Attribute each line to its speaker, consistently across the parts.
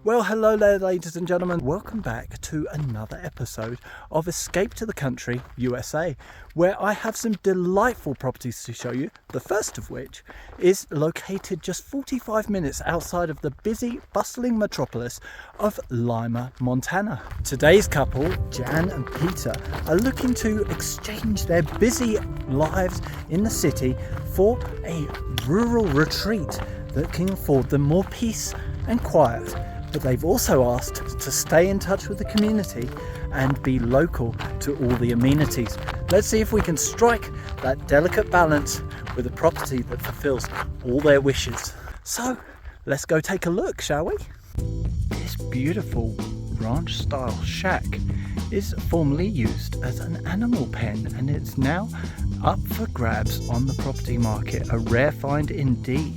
Speaker 1: Well, hello there, ladies and gentlemen. Welcome back to another episode of Escape to the Country, USA, where I have some delightful properties to show you, the first of which is located just 45 minutes outside of the busy, bustling metropolis of Lima, Montana. Today's couple, Jan and Peter, are looking to exchange their busy lives in the city for a rural retreat that can afford them more peace and quiet. But they've also asked to stay in touch with the community and be local to all the amenities. Let's see if we can strike that delicate balance with a property that fulfills all their wishes. So let's go take a look, shall we? This beautiful ranch-style shack is formerly used as an animal pen, and it's now up for grabs on the property market. A rare find indeed.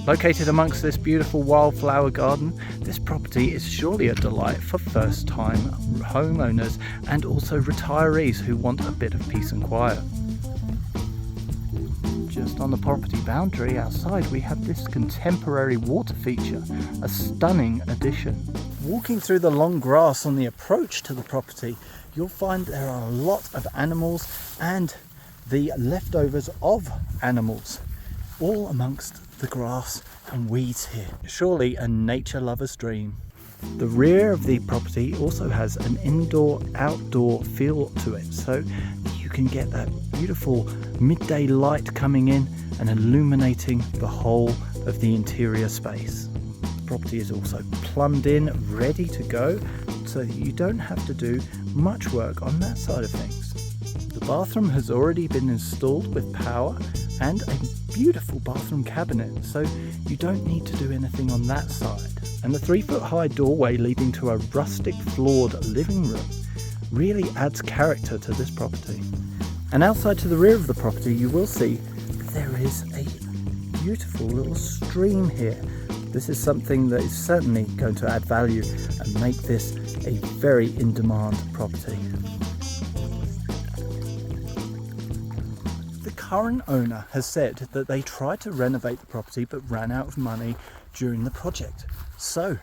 Speaker 1: Located amongst this beautiful wildflower garden, this property is surely a delight for first-time homeowners and also retirees who want a bit of peace and quiet. Just on the property boundary outside, we have this contemporary water feature, a stunning addition. Walking through the long grass on the approach to the property, you'll find there are a lot of animals and the leftovers of animals, all amongst the grass and weeds here. Surely a nature lover's dream. The rear of the property also has an indoor-outdoor feel to it, so you can get that beautiful midday light coming in and illuminating the whole of the interior space. The property is also plumbed in, ready to go, so that you don't have to do much work on that side of things. The bathroom has already been installed with power and a beautiful bathroom cabinet, so you don't need to do anything on that side. And the 3-foot high doorway leading to a rustic floored living room really adds character to this property. And outside to the rear of the property, you will see that there is a beautiful little stream here. This is something that is certainly going to add value and make this a very in-demand property. The current owner has said that they tried to renovate the property but ran out of money during the project. So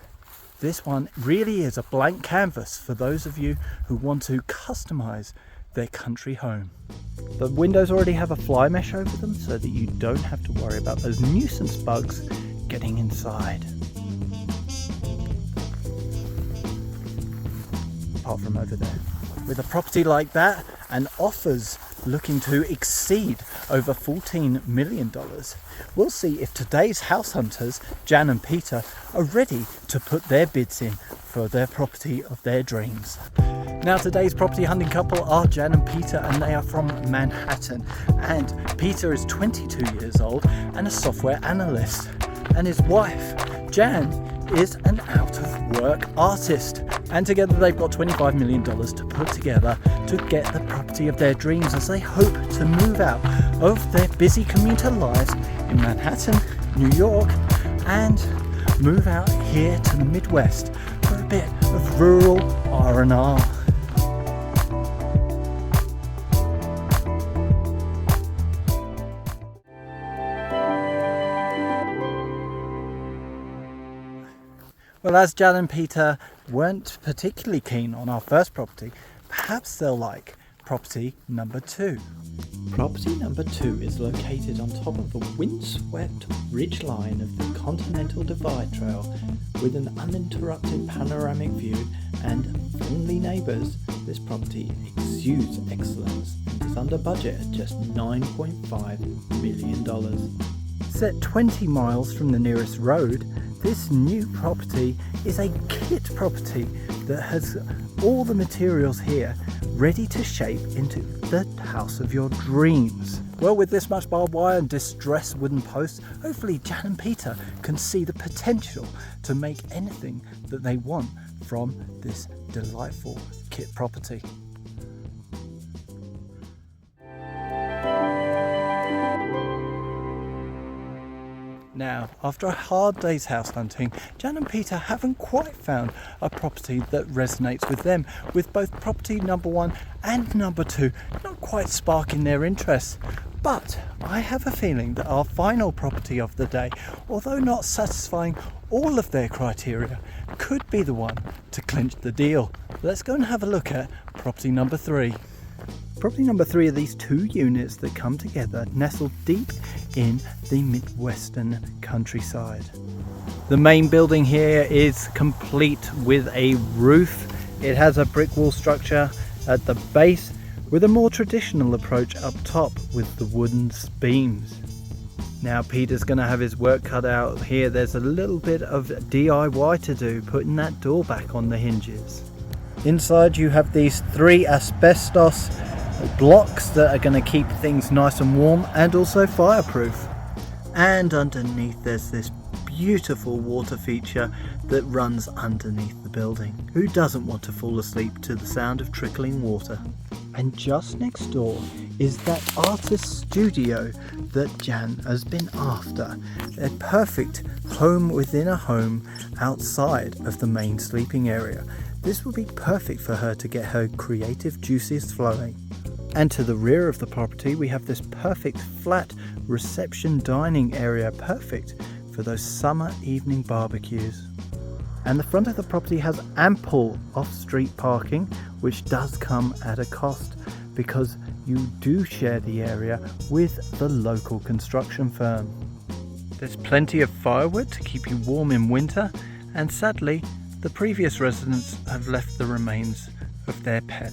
Speaker 1: this one really is a blank canvas for those of you who want to customize their country home. The windows already have a fly mesh over them so that you don't have to worry about those nuisance bugs getting inside. Apart from over there. With a property like that and offers looking to exceed over $14 million, we'll see if today's house hunters, Jan and Peter, are ready to put their bids in for their property of their dreams. Now today's property hunting couple are Jan and Peter, and they are from Manhattan. And Peter is 22 years old and a software analyst. And his wife, Jan, is an out-of-work artist. And together they've got $25 million to put together to get the property of their dreams as they hope to move out of their busy commuter lives in Manhattan, New York, and move out here to the Midwest for a bit of rural R&R. Well, as Jan and Peter weren't particularly keen on our first property, perhaps they'll like property number 2. Property number 2 is located on top of a windswept ridgeline of the Continental Divide Trail with an uninterrupted panoramic view and friendly neighbours. This property exudes excellence and is under budget at just $9.5 million. Set 20 miles from the nearest road, this new property is a kit property that has all the materials here ready to shape into the house of your dreams. Well, with this much barbed wire and distressed wooden posts, hopefully Jan and Peter can see the potential to make anything that they want from this delightful kit property. Now, after a hard day's house hunting, Jan and Peter haven't quite found a property that resonates with them, with both property number 1 and number 2 not quite sparking their interest. But I have a feeling that our final property of the day, although not satisfying all of their criteria could be the one to clinch the deal. Let's go and have a look at property number 3. Property number 3 are these 2 units that come together nestled deep in the Midwestern countryside. The main building here is complete with a roof. It has a brick wall structure at the base with a more traditional approach up top with the wooden beams. Now Peter's going to have his work cut out here. There's a little bit of DIY to do, putting that door back on the hinges. Inside you have these 3 asbestos blocks that are going to keep things nice and warm and also fireproof. And underneath there's this beautiful water feature that runs underneath the building. Who doesn't want to fall asleep to the sound of trickling water? And just next door is that artist studio that Jan has been after. A perfect home within a home outside of the main sleeping area. This would be perfect for her to get her creative juices flowing. And to the rear of the property we have this perfect flat reception dining area, perfect for those summer evening barbecues. And the front of the property has ample off-street parking, which does come at a cost because you do share the area with the local construction firm. There's plenty of firewood to keep you warm in winter, and sadly the previous residents have left the remains of their pet.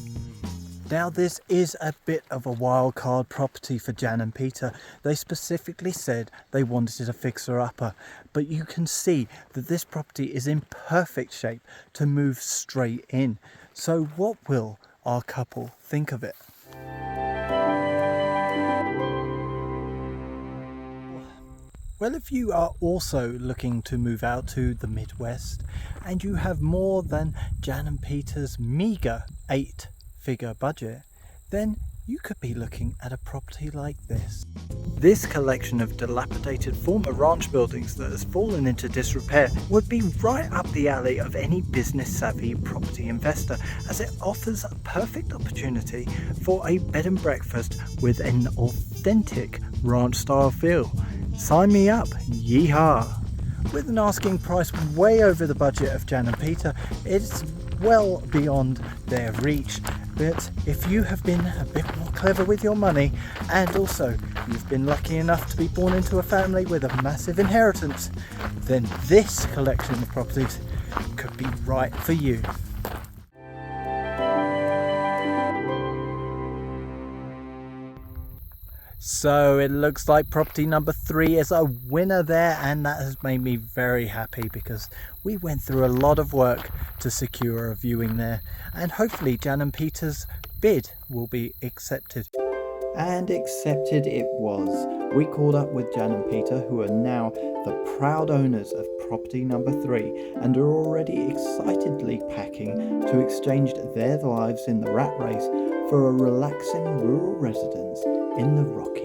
Speaker 1: Now this is a bit of a wild card property for Jan and Peter. They specifically said they wanted a fixer-upper, but you can see that this property is in perfect shape to move straight in. So what will our couple think of it? Well, if you are also looking to move out to the Midwest and you have more than Jan and Peter's meagre 8-figure budget, then you could be looking at a property like this. This collection of dilapidated former ranch buildings that has fallen into disrepair would be right up the alley of any business-savvy property investor, as it offers a perfect opportunity for a bed and breakfast with an authentic ranch-style feel. Sign me up, yeehaw! With an asking price way over the budget of Jan and Peter, it's well beyond their reach. But if you have been a bit more clever with your money, and also you've been lucky enough to be born into a family with a massive inheritance, then this collection of properties could be right for you. So it looks like property number 3 is a winner there, and that has made me very happy because we went through a lot of work to secure a viewing there, and hopefully Jan and Peter's bid will be accepted. And accepted it was. We called up with Jan and Peter, who are now the proud owners of property number 3 and are already excitedly packing to exchange their lives in the rat race for a relaxing rural residence in the Rockies.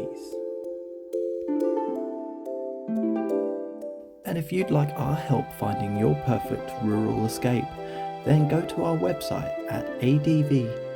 Speaker 1: And if you'd like our help finding your perfect rural escape, then go to our website at advtgt.com.